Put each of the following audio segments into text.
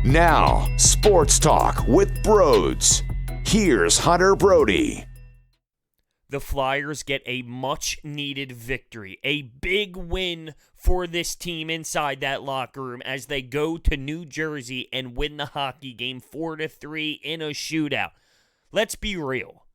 Now, Sports Talk with Broads. Here's Hunter Brody. The Flyers get a much-needed victory, a big win for this team inside that locker room as they go to New Jersey and win the hockey game 4-3 in a shootout. Let's be real.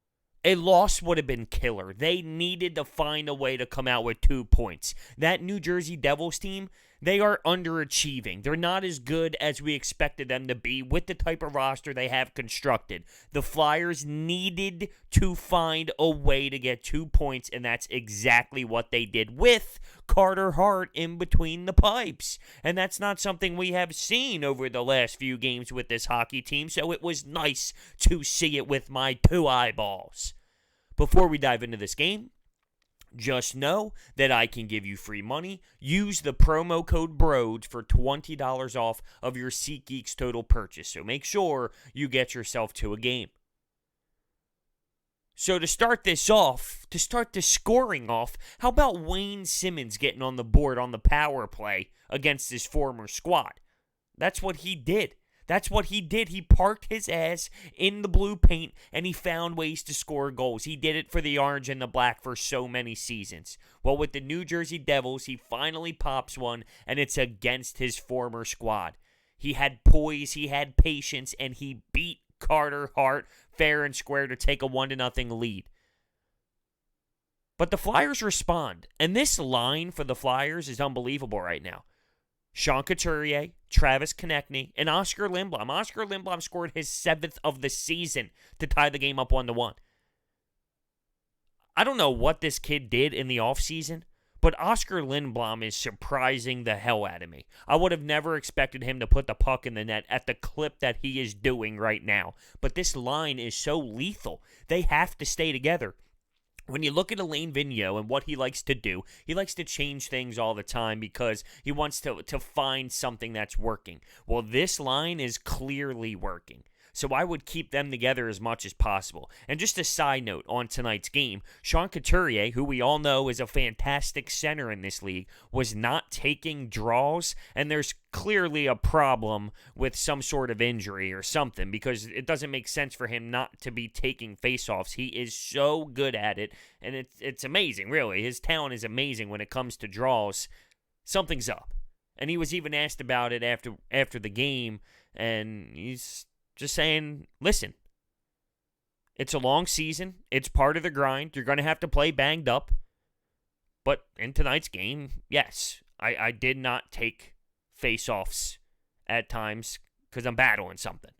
A loss would have been killer. They needed to find a way to come out with 2 points. That New Jersey Devils team, they are underachieving. They're not as good as we expected them to be with the type of roster they have constructed. The Flyers needed to find a way to get 2 points, and that's exactly what they did with Carter Hart in between the pipes. And that's not something we have seen over the last few games with this hockey team, so it was nice to see it with my 2 eyeballs. Before we dive into this game, just know that I can give you free money. Use the promo code BROADS for $20 off of your SeatGeek's total purchase. So make sure you get yourself to a game. So to start this off, to start the scoring off, how about Wayne Simmonds getting on the board on the power play against his former squad? That's what he did. He parked his ass in the blue paint, and he found ways to score goals. He did it for the orange and the black for so many seasons. Well, with the New Jersey Devils, he finally pops one, and it's against his former squad. He had poise, he had patience, and he beat Carter Hart fair and square to take a 1-0 lead. But the Flyers respond, and this line for the Flyers is unbelievable right now. Sean Couturier, Travis Konecny, and Oskar Lindblom. Oskar Lindblom scored his 7th of the season to tie the game up 1-1. I don't know what this kid did in the offseason, but Oskar Lindblom is surprising the hell out of me. I would have never expected him to put the puck in the net at the clip that he is doing right now. But this line is so lethal. They have to stay together. When you look at Alain Vigneualt and what he likes to do, he likes to change things all the time because he wants to find something that's working. Well, this line is clearly working. So I would keep them together as much as possible. And just a side note on tonight's game, Sean Couturier, who we all know is a fantastic center in this league, was not taking draws, and there's clearly a problem with some sort of injury or something because it doesn't make sense for him not to be taking faceoffs. He is so good at it, and it's amazing, really. His talent is amazing when it comes to draws. Something's up. And he was even asked about it after the game, and he's just saying, listen, it's a long season. It's part of the grind. You're going to have to play banged up. But in tonight's game, yes, I did not take face-offs at times because I'm battling something,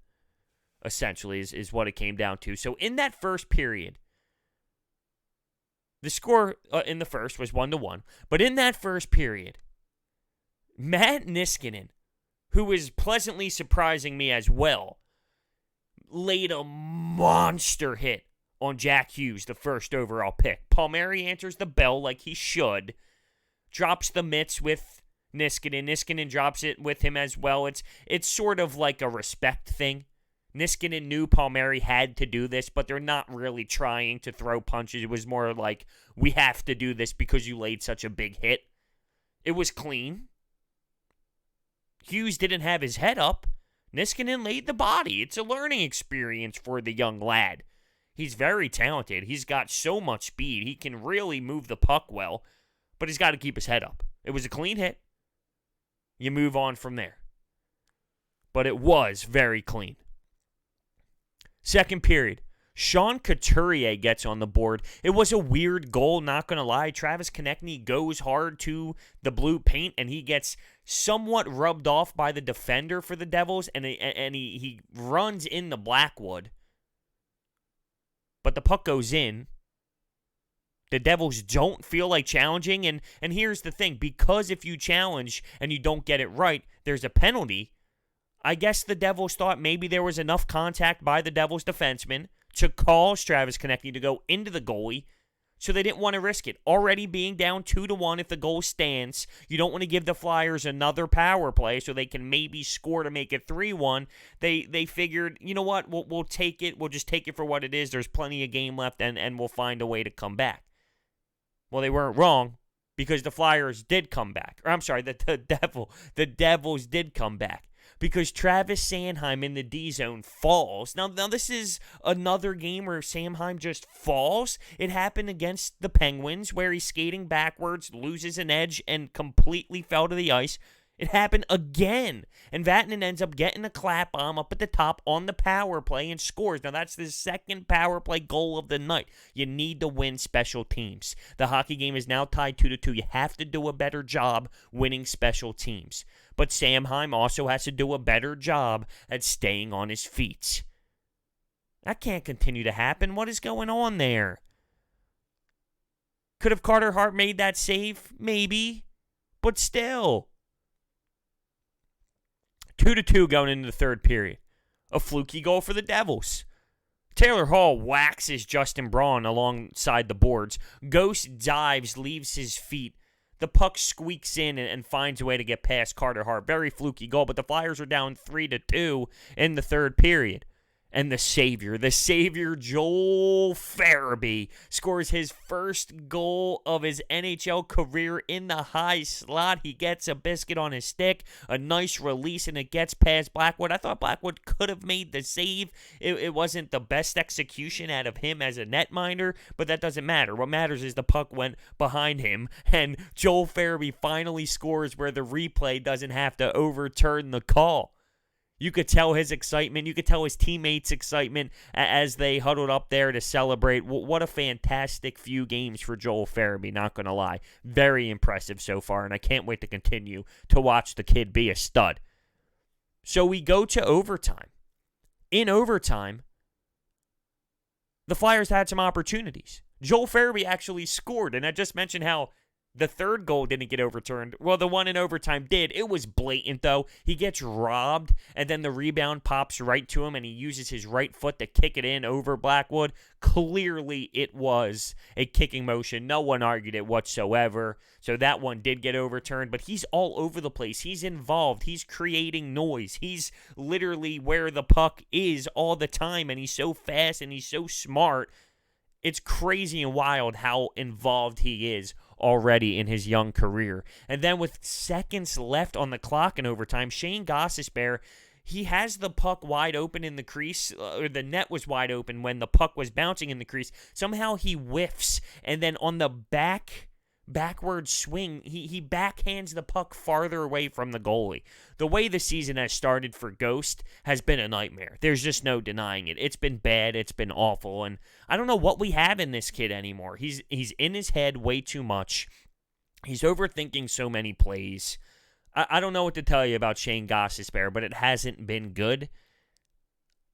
essentially, is what it came down to. So in that first period, the score in the first was 1-1. But in that first period, Matt Niskanen, who was pleasantly surprising me as well, laid a monster hit on Jack Hughes, the first overall pick. Palmieri answers the bell like he should, drops the mitts with Niskanen. Niskanen drops it with him as well. It's sort of like a respect thing. Niskanen knew Palmieri had to do this, but they're not really trying to throw punches. It was more like, we have to do this because you laid such a big hit. It was clean. Hughes didn't have his head up. Niskanen laid the body. It's a learning experience for the young lad. He's very talented. He's got so much speed. He can really move the puck well, but he's got to keep his head up. It was a clean hit. You move on from there. But it was very clean. Second period, Sean Couturier gets on the board. It was a weird goal, not going to lie. Travis Konecny goes hard to the blue paint, and he gets somewhat rubbed off by the defender for the Devils, and he runs in the Blackwood. But the puck goes in. The Devils don't feel like challenging, and here's the thing. Because if you challenge and you don't get it right, there's a penalty. I guess the Devils thought maybe there was enough contact by the Devils defenseman to cause Travis Konecny to go into the goalie, so they didn't want to risk it. Already being down 2-1 if the goal stands, you don't want to give the Flyers another power play so they can maybe score to make it 3-1. They figured, you know what, we'll take it. We'll just take it for what it is. There's plenty of game left, and we'll find a way to come back. Well, they weren't wrong because the Flyers did come back. Or I'm sorry, the Devils did come back. because Travis Sanheim in the D zone falls. Now this is another game where Sanheim just falls. It happened against the Penguins where he's skating backwards, loses an edge, and completely fell to the ice. It happened again, and Vatanen ends up getting a clap bomb up at the top on the power play and scores. Now, that's the second power play goal of the night. You need to win special teams. The hockey game is now tied 2-2. You have to do a better job winning special teams. But Sanheim also has to do a better job at staying on his feet. That can't continue to happen. What is going on there? Could have Carter Hart made that save? Maybe. But still. 2-2 going into the third period. A fluky goal for the Devils. Taylor Hall waxes Justin Braun alongside the boards. Ghost dives, leaves his feet. The puck squeaks in and finds a way to get past Carter Hart. Very fluky goal, but the Flyers are down 3-2 in the third period. And the savior, Joel Farabee, scores his first goal of his NHL career in the high slot. He gets a biscuit on his stick, a nice release, and it gets past Blackwood. I thought Blackwood could have made the save. It wasn't the best execution out of him as a netminder, but that doesn't matter. What matters is the puck went behind him, and Joel Farabee finally scores where the replay doesn't have to overturn the call. You could tell his excitement. You could tell his teammates' excitement as they huddled up there to celebrate. What a fantastic few games for Joel Farabee, not going to lie. Very impressive so far, and I can't wait to continue to watch the kid be a stud. So we go to overtime. In overtime, the Flyers had some opportunities. Joel Farabee actually scored, and I just mentioned how the third goal didn't get overturned. Well, the one in overtime did. It was blatant, though. He gets robbed, and then the rebound pops right to him, and he uses his right foot to kick it in over Blackwood. Clearly, it was a kicking motion. No one argued it whatsoever. So that one did get overturned, but he's all over the place. He's involved. He's creating noise. He's literally where the puck is all the time, and he's so fast and he's so smart. It's crazy and wild how involved he is already in his young career. And then with seconds left on the clock in overtime, Shane Gostisbehere, he has the puck wide open in the crease, or the net was wide open when the puck was bouncing in the crease. Somehow he whiffs, and then on the backward swing, he backhands the puck farther away from the goalie. The way the season has started for Ghost has been a nightmare. There's just no denying it. It's been bad. It's been awful. And I don't know what we have in this kid anymore. He's in his head way too much. He's overthinking so many plays. I don't know what to tell you about Shane Gostisbehere, but it hasn't been good.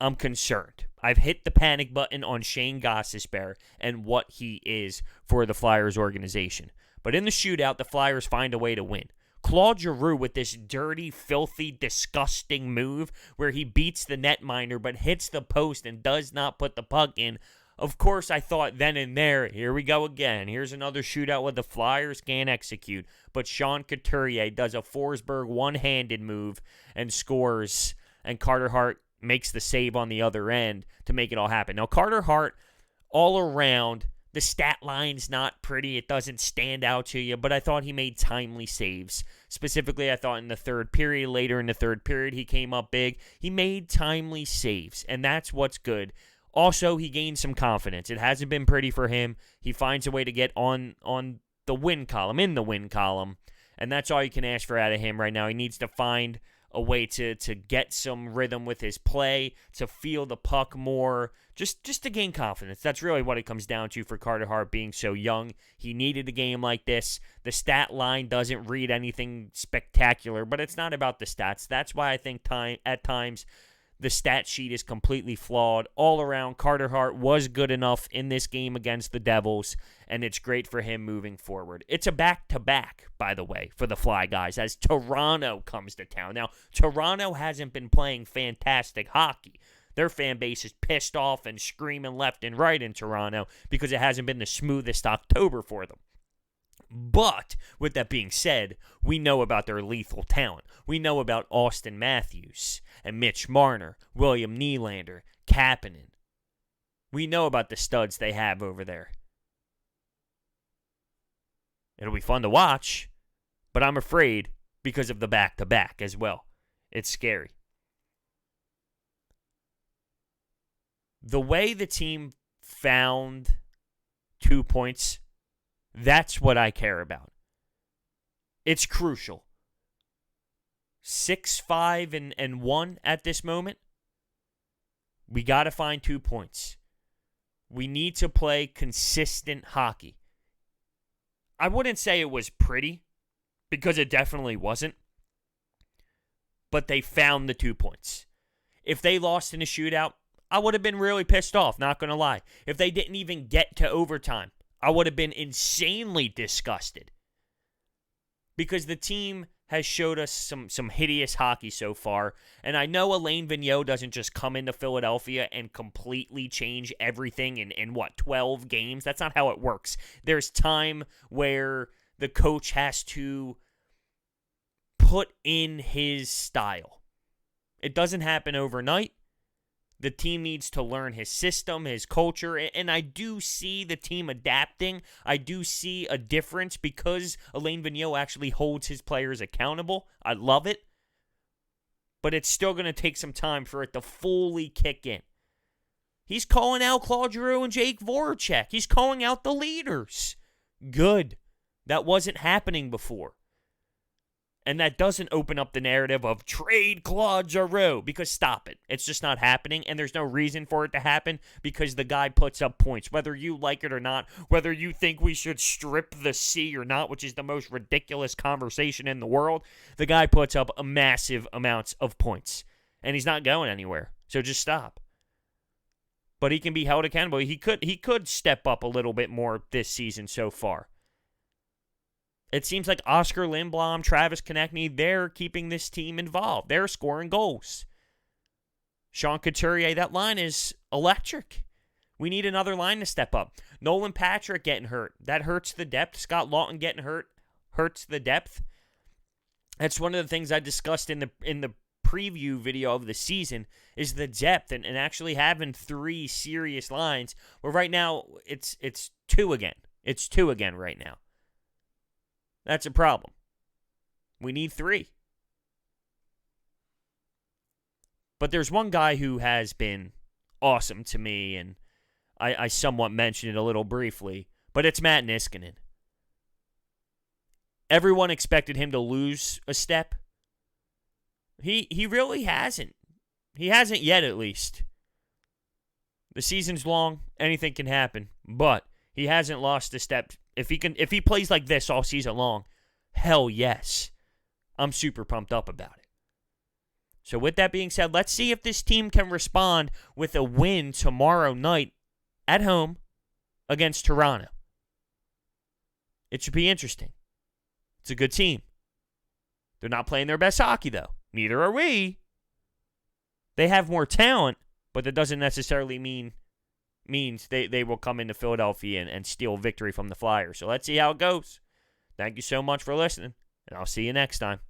I'm concerned. I've hit the panic button on Shane Gostisbehere and what he is for the Flyers organization. But in the shootout, the Flyers find a way to win. Claude Giroux with this dirty, filthy, disgusting move where he beats the netminder but hits the post and does not put the puck in. Of course, I thought then and there, here we go again. Here's another shootout where the Flyers can't execute. But Sean Couturier does a Forsberg one-handed move and scores. And Carter Hart makes the save on the other end to make it all happen. Now, Carter Hart, all around, the stat line's not pretty. It doesn't stand out to you, but I thought he made timely saves. Specifically, I thought in the third period, later in the third period, he came up big. He made timely saves, and that's what's good. Also, he gained some confidence. It hasn't been pretty for him. He finds a way to get on the win column, in the win column, and that's all you can ask for out of him right now. He needs to find a way to get some rhythm with his play, to feel the puck more, just to gain confidence. That's really what it comes down to for Carter Hart being so young. He needed a game like this. The stat line doesn't read anything spectacular, but it's not about the stats. That's why I think at times the stat sheet is completely flawed. All around, Carter Hart was good enough in this game against the Devils, and it's great for him moving forward. It's a back-to-back, by the way, for the Fly guys, as Toronto comes to town. Now, Toronto hasn't been playing fantastic hockey. Their fan base is pissed off and screaming left and right in Toronto because it hasn't been the smoothest October for them. But, with that being said, we know about their lethal talent. We know about Austin Matthews and Mitch Marner, William Nylander, Kapanen. We know about the studs they have over there. It'll be fun to watch, but I'm afraid because of the back-to-back as well. It's scary. The way the team found 2 points, that's what I care about. It's crucial. 6-5-1 at this moment. We got to find 2 points. We need to play consistent hockey. I wouldn't say it was pretty, because it definitely wasn't. But they found the 2 points. If they lost in a shootout, I would have been really pissed off, not going to lie. If they didn't even get to overtime, I would have been insanely disgusted. Because the team has showed us some hideous hockey so far. And I know Alain Vigneualt doesn't just come into Philadelphia and completely change everything in 12 games? That's not how it works. There's time where the coach has to put in his style. It doesn't happen overnight. The team needs to learn his system, his culture, and I do see the team adapting. I do see a difference because Alain Vigneualt actually holds his players accountable. I love it. But it's still going to take some time for it to fully kick in. He's calling out Claude Giroux and Jake Voracek. He's calling out the leaders. Good. That wasn't happening before. And that doesn't open up the narrative of trade Claude Giroux, because stop it. It's just not happening, and there's no reason for it to happen because the guy puts up points, whether you like it or not, whether you think we should strip the C or not, which is the most ridiculous conversation in the world. The guy puts up a massive amounts of points, and he's not going anywhere, so just stop. But he can be held accountable. He could step up a little bit more this season so far. It seems like Oskar Lindblom, Travis Konecny, they're keeping this team involved. They're scoring goals. Sean Couturier, that line is electric. We need another line to step up. Nolan Patrick getting hurt. That hurts the depth. Scott Lawton getting hurt hurts the depth. That's one of the things I discussed in the preview video of the season is the depth and actually having 3 serious lines. Where right now it's 2 again. It's 2 again right now. That's a problem. We need 3. But there's one guy who has been awesome to me, and I somewhat mentioned it a little briefly, but it's Matt Niskanen. Everyone expected him to lose a step. He really hasn't. He hasn't yet, at least. The season's long, anything can happen, but he hasn't lost a step. If he plays like this all season long, hell yes. I'm super pumped up about it. So with that being said, let's see if this team can respond with a win tomorrow night at home against Toronto. It should be interesting. It's a good team. They're not playing their best hockey, though. Neither are we. They have more talent, but that doesn't necessarily means they will come into Philadelphia and steal victory from the Flyers. So let's see how it goes. Thank you so much for listening, and I'll see you next time.